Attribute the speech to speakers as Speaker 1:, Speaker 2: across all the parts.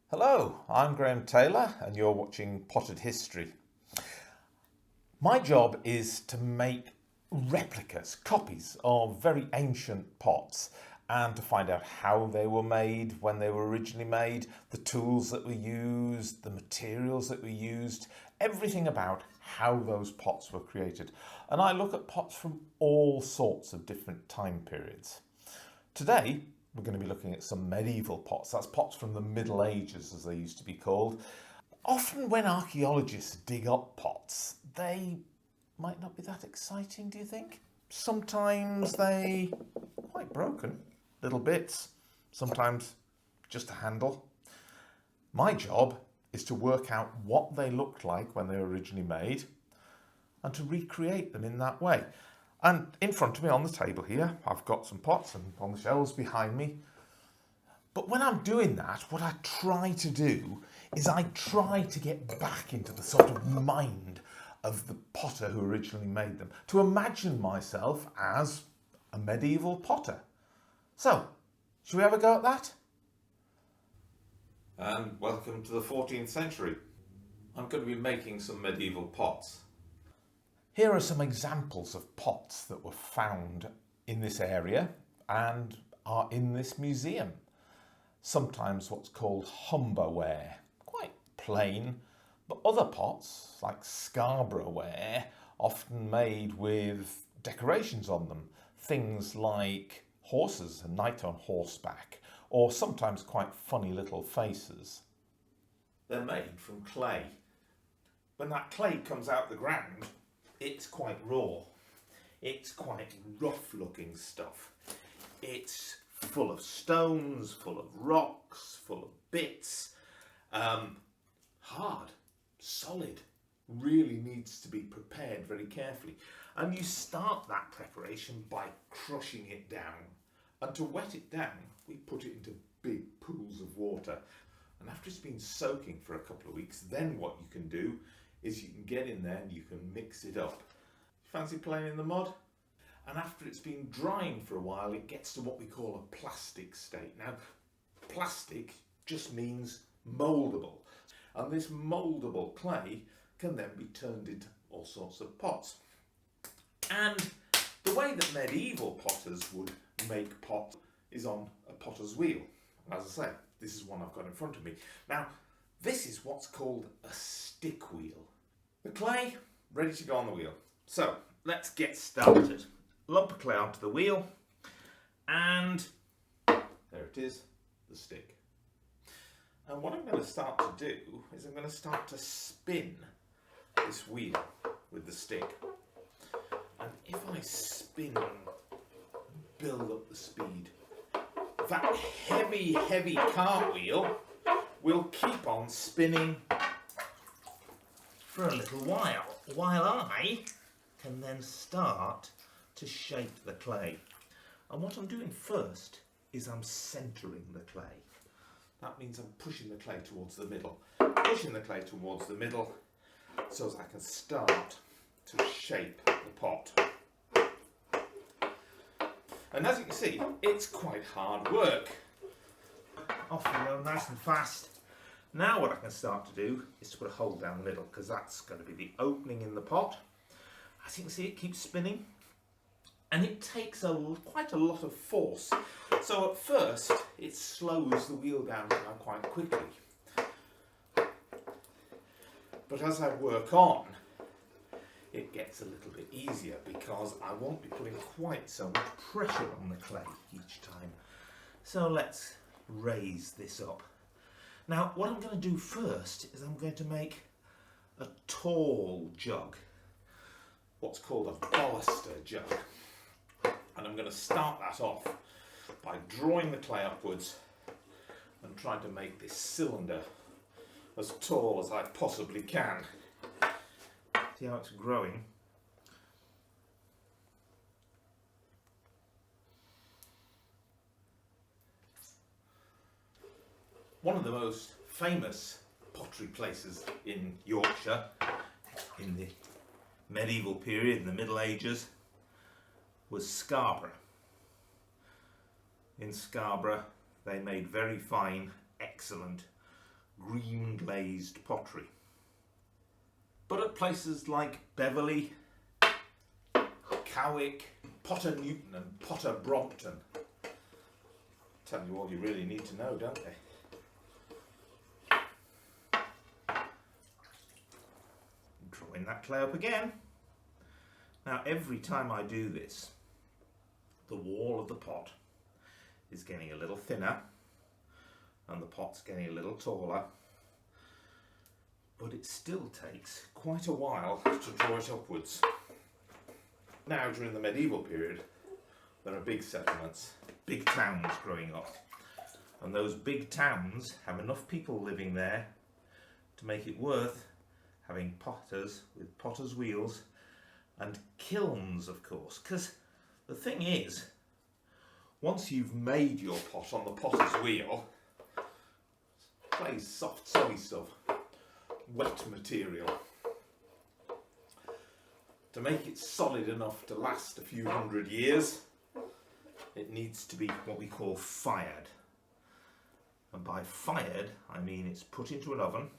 Speaker 1: Hello, I'm Graham Taylor and you're watching Potted History. My job is to make replicas, copies of very ancient pots, and to find out how they were made, when they were originally made, the tools that were used, the materials that were used, everything about how those pots were created. And I look at pots from all sorts of different time periods. Today, we're going to be looking at some medieval pots. That's pots from the Middle Ages, as they used to be called. Often when archaeologists dig up pots, they might not be that exciting, do you think? Sometimes they quite broken, little bits, sometimes just a handle. My job is to work out what they looked like when they were originally made and to recreate them in that way. And in front of me on the table here, I've got some pots and on the shelves behind me. But when I'm doing that, what I try to do is I try to get back into the sort of mind of the potter who originally made them, to imagine myself as a medieval potter. So, shall we have a go at that? And welcome to the 14th century. I'm going to be making some medieval pots. Here are some examples of pots that were found in this area and are in this museum. Sometimes what's called humber ware, quite plain, but other pots, like Scarborough ware, often made with decorations on them. Things like horses, a knight on horseback, or sometimes quite funny little faces. They're made from clay. When that clay comes out the ground, it's quite raw. It's quite rough looking stuff. It's full of stones, full of rocks, full of bits. Hard, solid, really needs to be prepared very carefully. And you start that preparation by crushing it down. And to wet it down, we put it into big pools of water. And after it's been soaking for a couple of weeks, then what you can do is you can get in there and you can mix it up. Fancy playing in the mud? And after it's been drying for a while, it gets to what we call a plastic state. Now, plastic just means mouldable. And this mouldable clay can then be turned into all sorts of pots. And the way that medieval potters would make pot is on a potter's wheel. As I say, this is one I've got in front of me. Now, this is what's called a stick wheel. The clay, ready to go on the wheel. So, let's get started. Lump of clay onto the wheel, and there it is, the stick. And what I'm going to start to do is I'm going to start to spin this wheel with the stick. And if I spin and build up the speed, that heavy, heavy cartwheel will keep on spinning for a little while I can then start to shape the clay. And what I'm doing first is I'm centering the clay. That means I'm pushing the clay towards the middle. Pushing the clay towards the middle so as I can start to shape the pot. And as you can see, it's quite hard work. Off we go, nice and fast. Now what I can start to do is to put a hole down the middle, because that's going to be the opening in the pot. As you can see, it keeps spinning. And it takes quite a lot of force. So at first, it slows the wheel down quite quickly. But as I work on, it gets a little bit easier because I won't be putting quite so much pressure on the clay each time. So let's raise this up. Now what I'm going to do first is I'm going to make a tall jug, what's called a baluster jug, and I'm going to start that off by drawing the clay upwards and trying to make this cylinder as tall as I possibly can. See how it's growing? One of the most famous pottery places in Yorkshire in the medieval period, in the Middle Ages, was Scarborough. In Scarborough they made very fine, excellent, green glazed pottery. But at places like Beverley, Cowick, Potter Newton and Potter Brompton tell you all you really need to know, don't they? Drawing that clay up again. Now every time I do this, the wall of the pot is getting a little thinner and the pot's getting a little taller, but it still takes quite a while to draw it upwards. Now during the medieval period there are big settlements, big towns growing up, and those big towns have enough people living there to make it worth having potters with potter's wheels and kilns, of course, because the thing is, once you've made your pot on the potter's wheel, clay's soft, soapy stuff, wet material. To make it solid enough to last a few hundred years, it needs to be what we call fired. And by fired, I mean it's put into an oven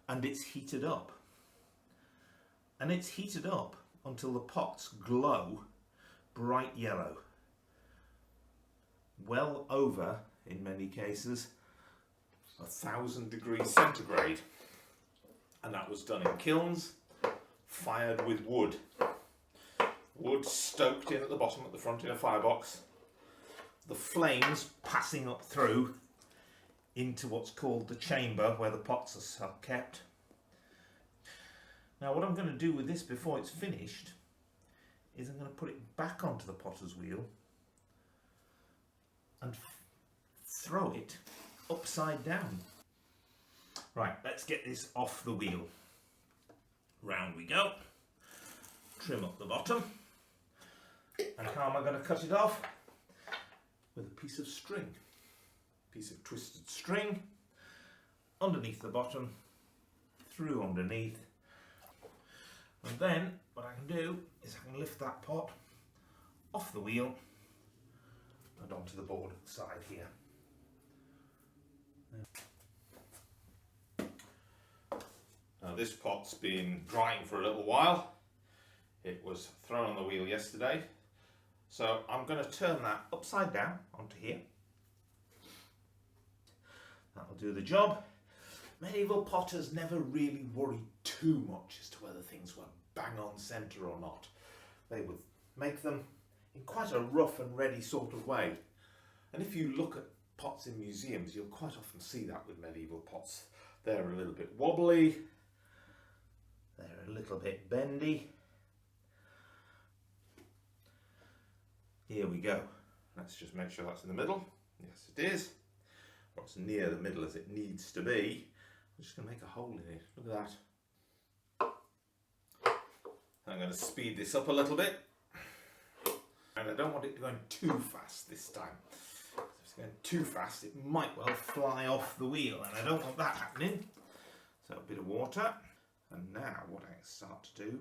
Speaker 1: and it's heated up. And it's heated up until the pots glow bright yellow. Well over, in many cases, 1,000 degrees centigrade. And that was done in kilns, fired with wood. Wood stoked in at the bottom, at the front in a firebox. The flames passing up through into what's called the chamber where the pots are kept. Now what I'm going to do with this before it's finished is I'm going to put it back onto the potter's wheel and throw it upside down. Right, let's get this off the wheel. Round we go. Trim up the bottom. And how am I going to cut it off? With a piece of string. Piece of twisted string underneath the bottom, through underneath. And then what I can do is I can lift that pot off the wheel and onto the board at the side here. Now this pot's been drying for a little while. It was thrown on the wheel yesterday, so I'm going to turn that upside down onto here. That'll do the job. Medieval potters never really worried too much as to whether things were bang on centre or not. They would make them in quite a rough and ready sort of way. And if you look at pots in museums, you'll quite often see that with medieval pots. They're a little bit wobbly, they're a little bit bendy. Here we go. Let's just make sure that's in the middle. Yes, it is. Or it's near the middle as it needs to be. I'm just going to make a hole in it. Look at that. I'm going to speed this up a little bit. And I don't want it going too fast this time. If it's going too fast, it might well fly off the wheel, and I don't want that happening. So a bit of water. And now what I start to do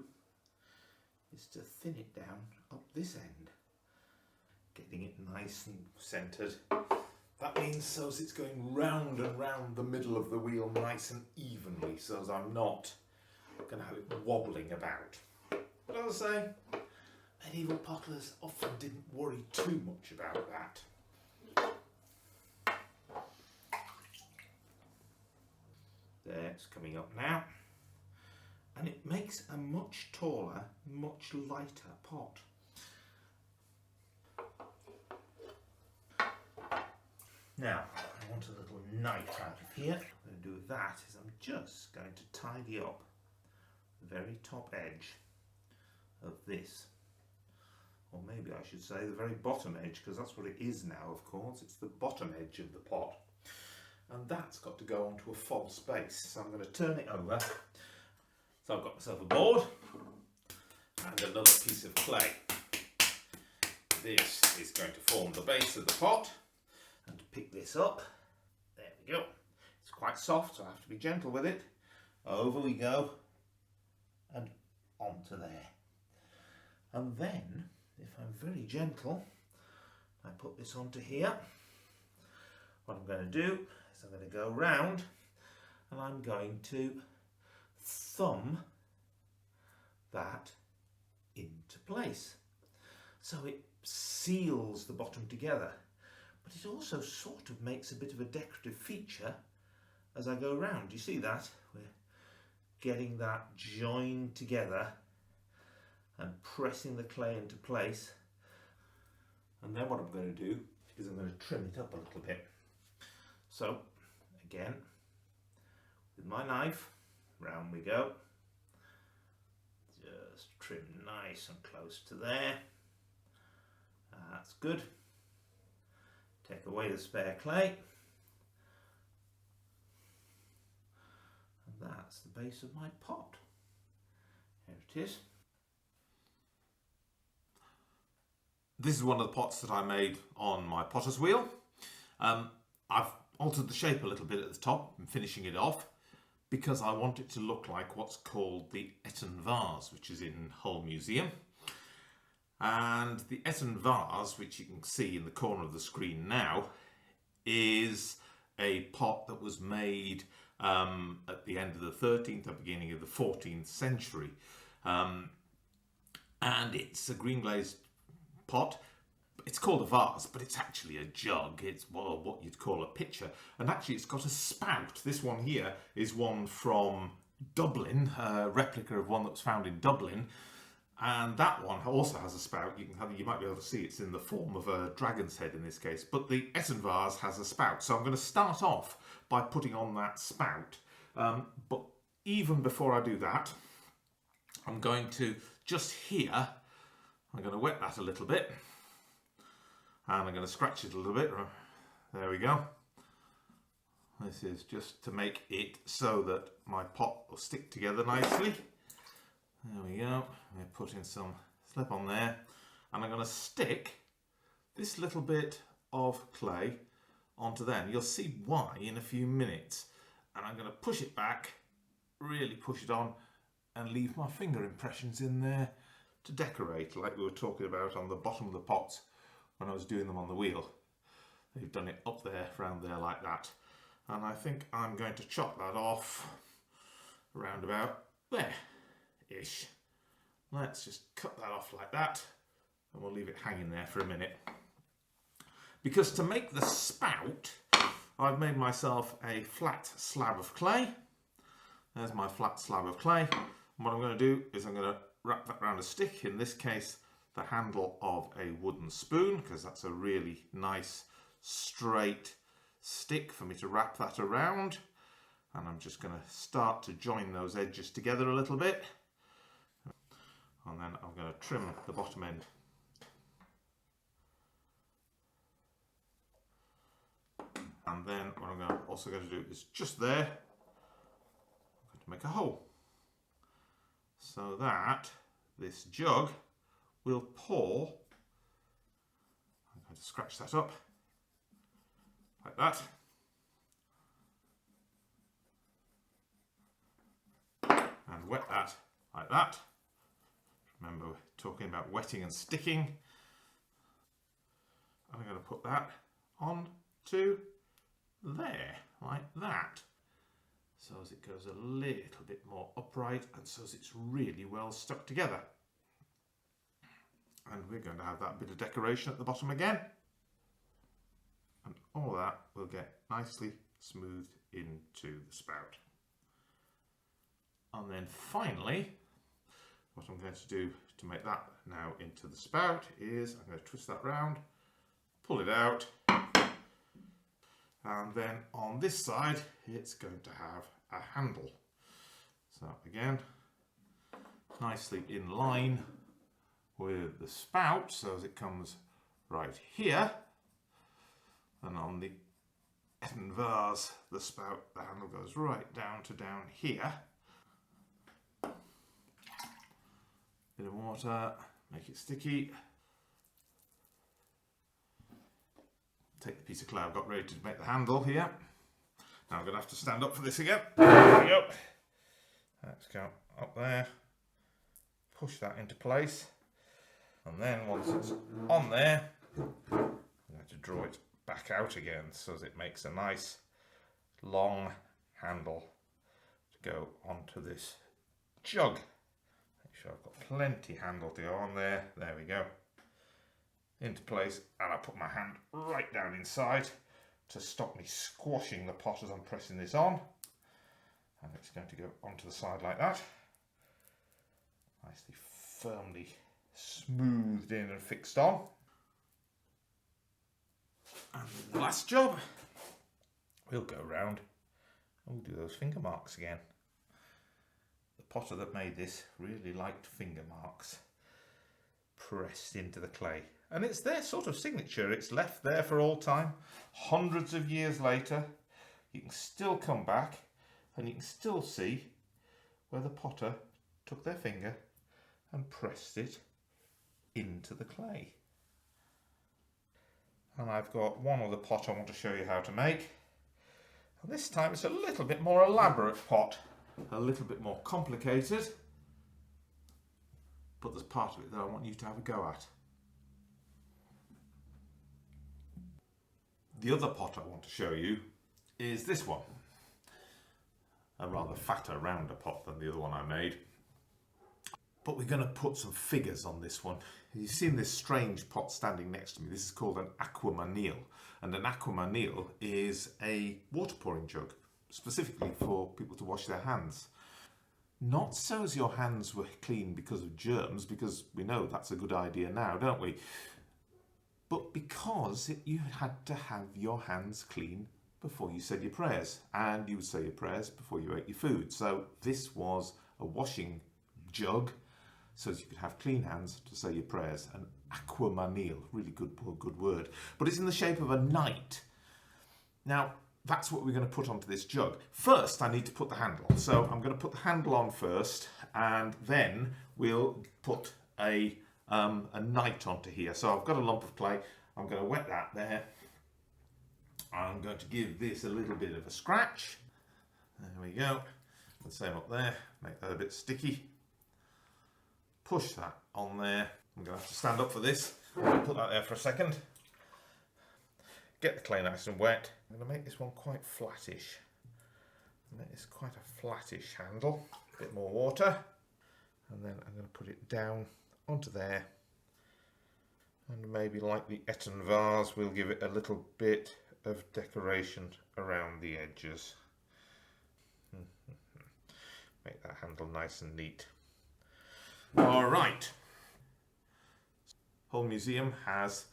Speaker 1: is to thin it down up this end. Getting it nice and centred. That means so as it's going round and round the middle of the wheel nice and evenly, so as I'm not going to have it wobbling about. But as I say, medieval potters often didn't worry too much about that. There, it's coming up now. And it makes a much taller, much lighter pot. Now, I want a little knife out of here. What I'm going to do with that is I'm just going to tidy up the very top edge of this. Or maybe I should say the very bottom edge, because that's what it is now, of course. It's the bottom edge of the pot. And that's got to go onto a false base. So I'm going to turn it over. So I've got myself a board and another piece of clay. This is going to form the base of the pot. And to pick this up, there we go. It's quite soft, so I have to be gentle with it. Over we go and onto there. And then, if I'm very gentle, I put this onto here. What I'm going to do is I'm going to go round and I'm going to thumb that into place. So it seals the bottom together, but it also sort of makes a bit of a decorative feature as I go round. You see that? We're getting that joined together and pressing the clay into place. And then what I'm going to do is I'm going to trim it up a little bit. So again, with my knife, round we go. Just trim nice and close to there. That's good. Take away the spare clay. And that's the base of my pot. There it is. This is one of the pots that I made on my potter's wheel. I've altered the shape a little bit at the top and finishing it off because I want it to look like what's called the Eton vase, which is in Hull Museum. And the Eton vase, which you can see in the corner of the screen now, is a pot that was made at the end of the 13th or beginning of the 14th century. And it's a green glazed pot. It's called a vase, but it's actually a jug. It's what you'd call a pitcher. And actually it's got a spout. This one here is one from Dublin, a replica of one that was found in Dublin. And that one also has a spout. You might be able to see it's in the form of a dragon's head in this case. But the Eton vase has a spout. So I'm going to start off by putting on that spout. But even before I do that, I'm going to just here, I'm going to wet that a little bit. And I'm going to scratch it a little bit. There we go. This is just to make it so that my pot will stick together nicely. There we go. I'm going to put in some slip on there. And I'm going to stick this little bit of clay onto there. And you'll see why in a few minutes. And I'm going to push it back, really push it on, and leave my finger impressions in there to decorate, like we were talking about on the bottom of the pots when I was doing them on the wheel. They've done it up there, around there like that. And I think I'm going to chop that off around about there-ish. Let's just cut that off like that and we'll leave it hanging there for a minute. Because to make the spout, I've made myself a flat slab of clay. There's my flat slab of clay. And what I'm going to do is I'm going to wrap that around a stick, in this case the handle of a wooden spoon, because that's a really nice straight stick for me to wrap that around. And I'm just going to start to join those edges together a little bit. And then I'm going to trim the bottom end. And then what I'm also going to do is just there, I'm going to make a hole so that this jug will pour. I'm going to scratch that up like that. And wet that like that. Remember, we're talking about wetting and sticking. And I'm going to put that on to there, like that. So as it goes a little bit more upright and so as it's really well stuck together. And we're going to have that bit of decoration at the bottom again. And all that will get nicely smoothed into the spout. And then finally, what I'm going to do to make that now into the spout is I'm going to twist that round, pull it out, And then on this side, it's going to have a handle. So again, nicely in line with the spout, so as it comes right here. And on the etten vase, the spout, the handle goes right down here. Bit of water, make it sticky. Take the piece of clay I've got ready to make the handle here. Now I'm going to have to stand up for this again. There we go. Let's go up there. Push that into place. And then once it's on there, I'm going to draw it back out again so that it makes a nice long handle to go onto this jug. Make sure I've got plenty handle to go on there. There we go. Into place, and I put my hand right down inside to stop me squashing the pot as I'm pressing this on. And it's going to go onto the side like that. Nicely firmly smoothed in and fixed on. And the last job, we'll go round and we'll do those finger marks again. The potter that made this really liked finger marks pressed into the clay. And it's their sort of signature. It's left there for all time. Hundreds of years later, you can still come back and you can still see where the potter took their finger and pressed it into the clay. And I've got one other pot I want to show you how to make. And this time it's a little bit more elaborate pot, a little bit more complicated, but there's part of it that I want you to have a go at. The other pot I want to show you is this one. A rather fatter, rounder pot than the other one I made. But we're going to put some figures on this one. You've seen this strange pot standing next to me. This is called an aquamanile. And an aquamanile is a water pouring jug, specifically for people to wash their hands. Not so as your hands were clean because of germs, because we know that's a good idea now, don't we? But because you had to have your hands clean before you said your prayers, and you would say your prayers before you ate your food. So this was a washing jug, so as you could have clean hands to say your prayers. An aquamanile, really good word. But it's in the shape of a knight. Now, that's what we're going to put onto this jug. First, I need to put the handle on. So I'm going to put the handle on first, and then we'll put a knight onto here. So I've got a lump of clay. I'm going to wet that there. I'm going to give this a little bit of a scratch. There we go. The same up there. Make that a bit sticky. Push that on there. I'm going to have to stand up for this. I'm going to put that there for a second. Get the clay nice and wet. I'm going to make this one quite flattish. Make this quite a flattish handle. A bit more water. And then I'm going to put it down onto there. And maybe like the etten vase, we'll give it a little bit of decoration around the edges. Make that handle nice and neat. All right. Whole museum has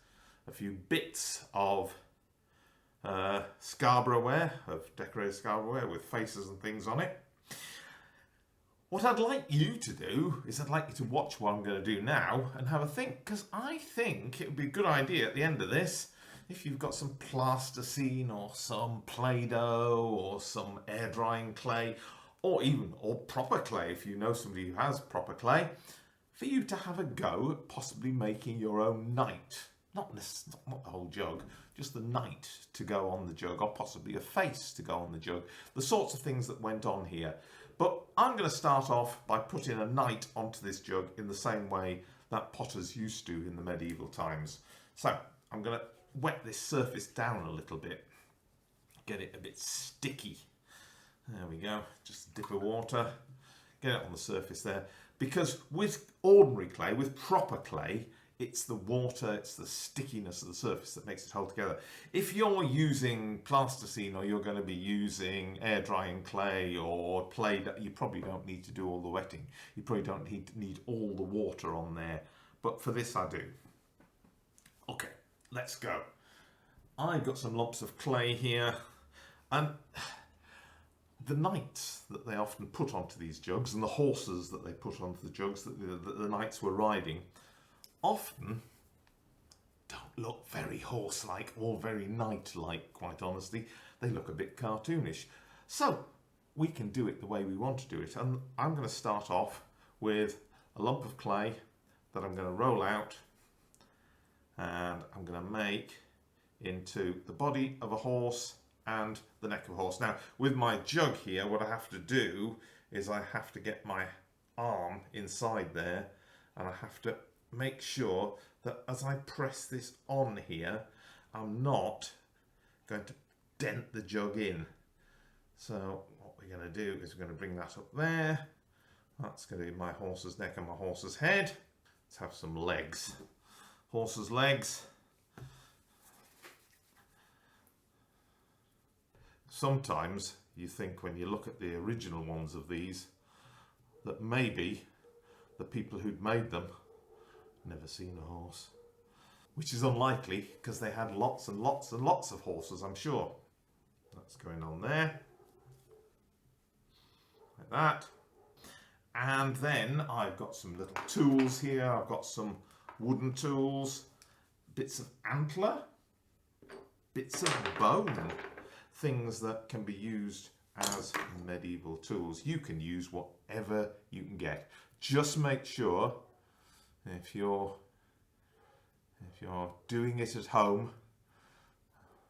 Speaker 1: a few bits of Scarborough ware, of decorated Scarborough ware with faces and things on it. What I'd like you to do is I'd like you to watch what I'm going to do now and have a think, because I think it would be a good idea at the end of this, if you've got some plasticine or some Play-Doh or some air drying clay, or proper clay if you know somebody who has proper clay, for you to have a go at possibly making your own knight. Not the whole jug, just the knight to go on the jug, or possibly a face to go on the jug. The sorts of things that went on here. But I'm going to start off by putting a knight onto this jug in the same way that potters used to in the medieval times. So I'm going to wet this surface down a little bit, get it a bit sticky. There we go, just a dip of water, get it on the surface there. Because with ordinary clay, with proper clay, it's the water, it's the stickiness of the surface that makes it hold together. If you're using plasticine, or you're going to be using air drying clay or Play-Doh, you probably don't need to do all the wetting. You probably don't need all the water on there. But for this I do. Okay, let's go. I've got some lumps of clay here, and the knights that they often put onto these jugs and the horses that they put onto the jugs that the knights were riding often don't look very horse-like or very knight-like, quite honestly. They look a bit cartoonish. So we can do it the way we want to do it. And I'm going to start off with a lump of clay that I'm going to roll out, and I'm going to make into the body of a horse and the neck of a horse. Now, with my jug here, what I have to do is I have to get my arm inside there, and I have to make sure that as I press this on here, I'm not going to dent the jug in. So what we're going to do is we're going to bring that up there. That's going to be my horse's neck and my horse's head. Let's have some legs. Horse's legs. Sometimes you think when you look at the original ones of these that maybe the people who'd made them never seen a horse, which is unlikely because they had lots and lots and lots of horses, I'm sure. That's going on there, like that. And then I've got some little tools here. I've got some wooden tools, bits of antler, bits of bone, things that can be used as medieval tools. You can use whatever you can get. Just make sure if you're doing it at home,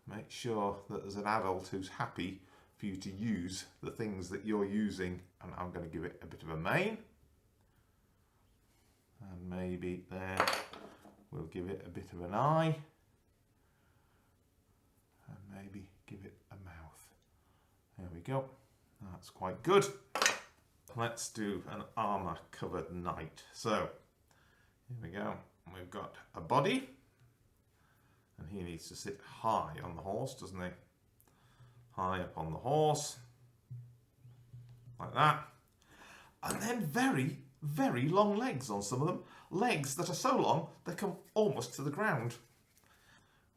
Speaker 1: make sure that there's an adult who's happy for you to use the things that you're using. And I'm going to give it a bit of a mane, and maybe there we'll give it a bit of an eye, and maybe give it a mouth. There we go. That's quite good. Let's do an armour covered knight. So here we go. We've got a body, and he needs to sit high on the horse, doesn't he? High up on the horse, like that. And then very, very long legs on some of them. Legs that are so long they come almost to the ground.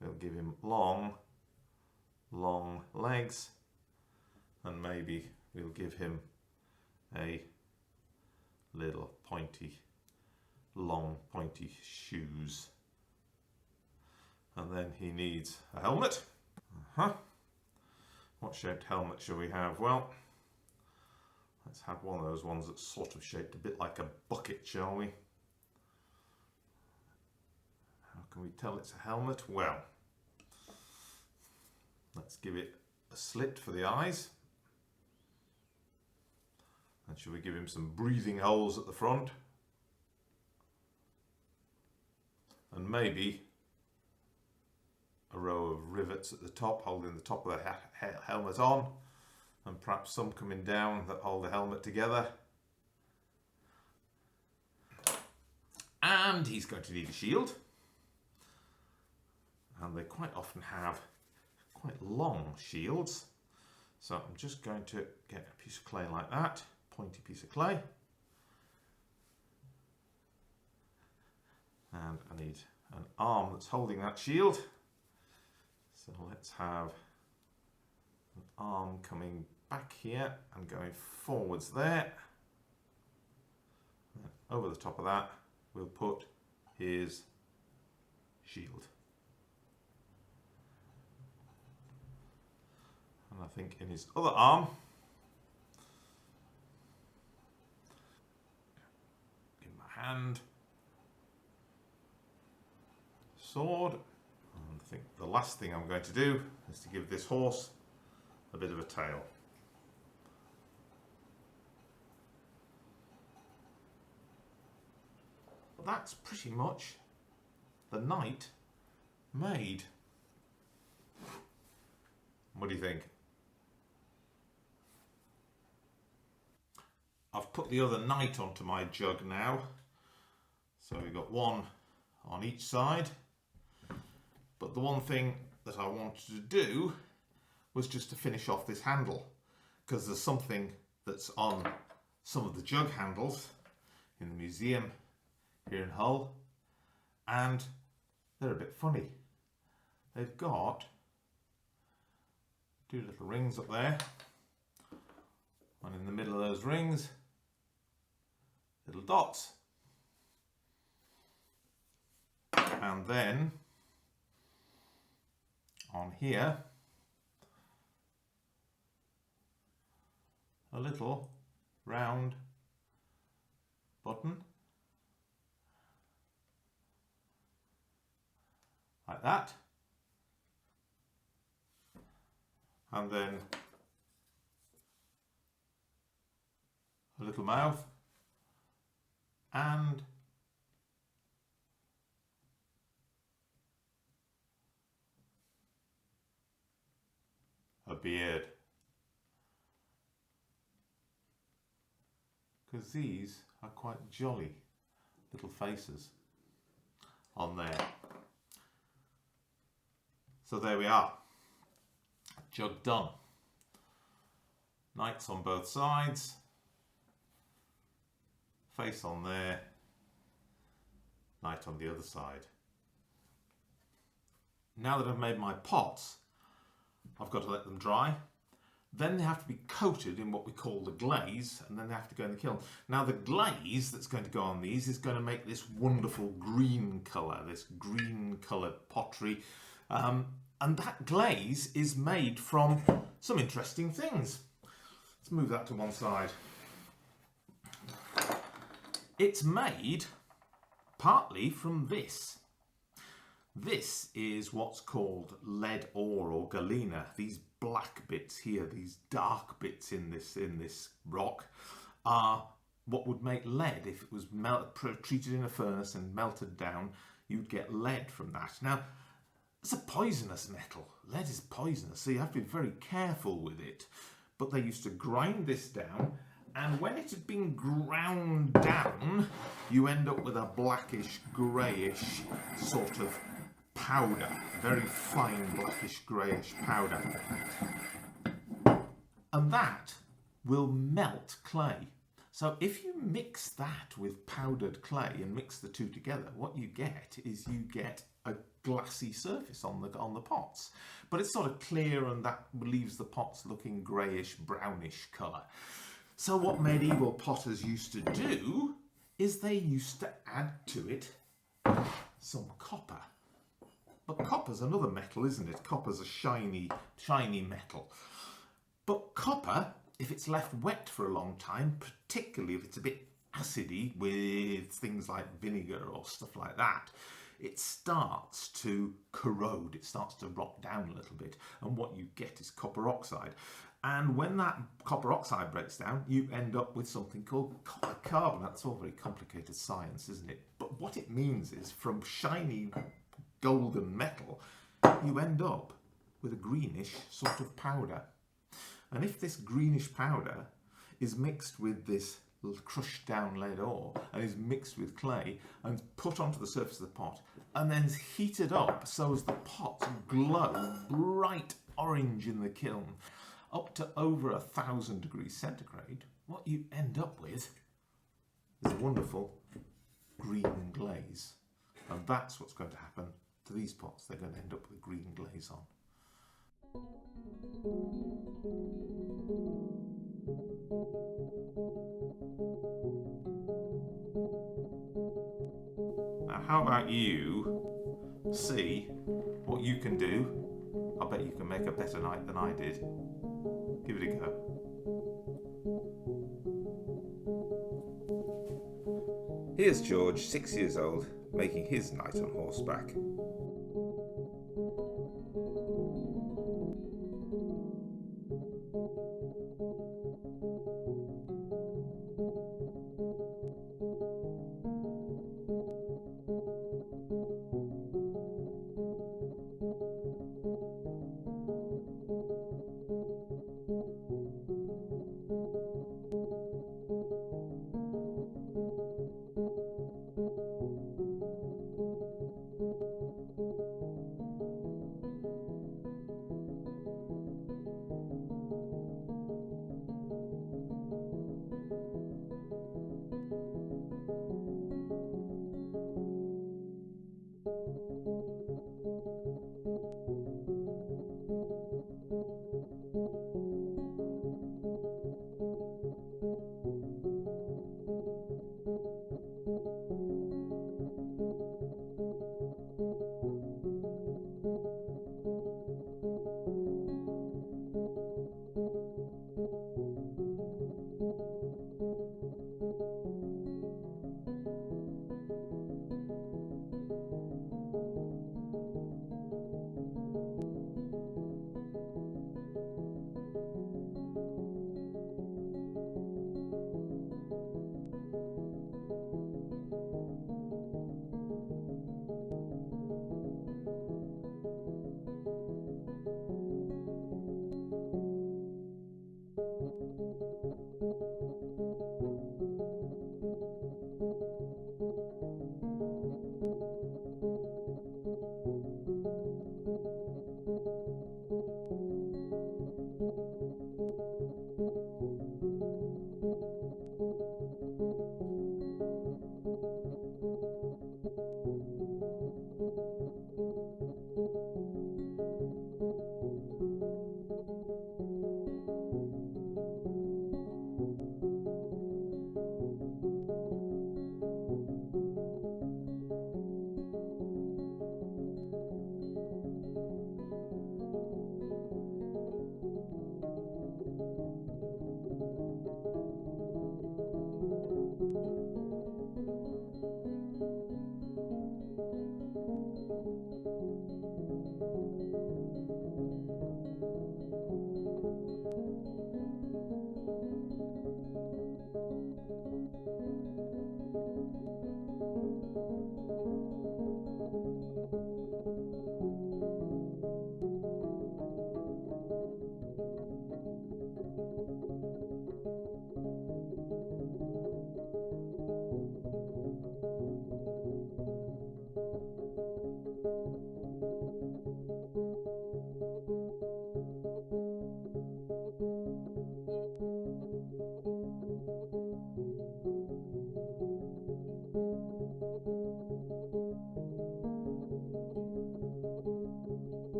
Speaker 1: We'll give him long, long legs, and maybe we'll give him a little pointy, long pointy shoes. And then he needs a helmet. What shaped helmet shall we have? Well, let's have one of those ones that's sort of shaped a bit like a bucket, shall we? How can we tell it's a helmet? Well, let's give it a slit for the eyes. And shall we give him some breathing holes at the front? And maybe a row of rivets at the top, holding the top of the helmet on, and perhaps some coming down that hold the helmet together. And he's going to need a shield, and they quite often have quite long shields. So I'm just going to get a piece of clay like that, pointy piece of clay, and I need an arm that's holding that shield. So let's have an arm coming back here and going forwards there. And over the top of that, we'll put his shield. And I think in his other arm, give him a hand, sword. I think the last thing I'm going to do is to give this horse a bit of a tail. But that's pretty much the knight made. What do you think? I've put the other knight onto my jug now. So we've got one on each side. But the one thing that I wanted to do was just to finish off this handle, because there's something that's on some of the jug handles in the museum here in Hull, and they're a bit funny. They've got 2 little rings up there, and in the middle of those rings, little dots, and then on here a little round button like that, and then a little mouth and a beard, because these are quite jolly little faces on there. So there we are, jug done. Knights on both sides, face on there, knight on the other side. Now that I've made my pots, I've got to let them dry. Then they have to be coated in what we call the glaze, and then they have to go in the kiln. Now the glaze that's going to go on these is going to make this wonderful green colour, this green coloured pottery. And that glaze is made from some interesting things. Let's move that to one side. It's made partly from this. This is what's called lead ore or galena. These black bits here, these dark bits in this rock, are what would make lead. If it was treated in a furnace and melted down, you'd get lead from that. Now, it's a poisonous metal. Lead is poisonous, so you have to be very careful with it. But they used to grind this down, and when it had been ground down, you end up with a blackish, greyish sort of powder, very fine blackish greyish powder, and that will melt clay. So if you mix that with powdered clay and mix the two together, what you get is you get a glassy surface on the pots, but it's sort of clear, and that leaves the pots looking greyish brownish colour. So what medieval potters used to do is they used to add to it some copper. But copper's another metal, isn't it? Copper's a shiny metal. But copper, if it's left wet for a long time, particularly if it's a bit acidy with things like vinegar or stuff like that, it starts to corrode, it starts to rot down a little bit, and what you get is copper oxide. And when that copper oxide breaks down, you end up with something called copper carbon. That's all very complicated science, isn't it? But what it means is, from shiny golden metal, you end up with a greenish sort of powder. And if this greenish powder is mixed with this crushed down lead ore and is mixed with clay and put onto the surface of the pot and then heated up so as the pots glow bright orange in the kiln up to over 1,000 degrees centigrade, what you end up with is a wonderful green glaze. And that's what's going to happen to these pots. They're going to end up with a green glaze on. Now, how about you see what you can do? I bet you can make a better night than I did. Give it a go. Here's George, 6 years old, making his night on horseback.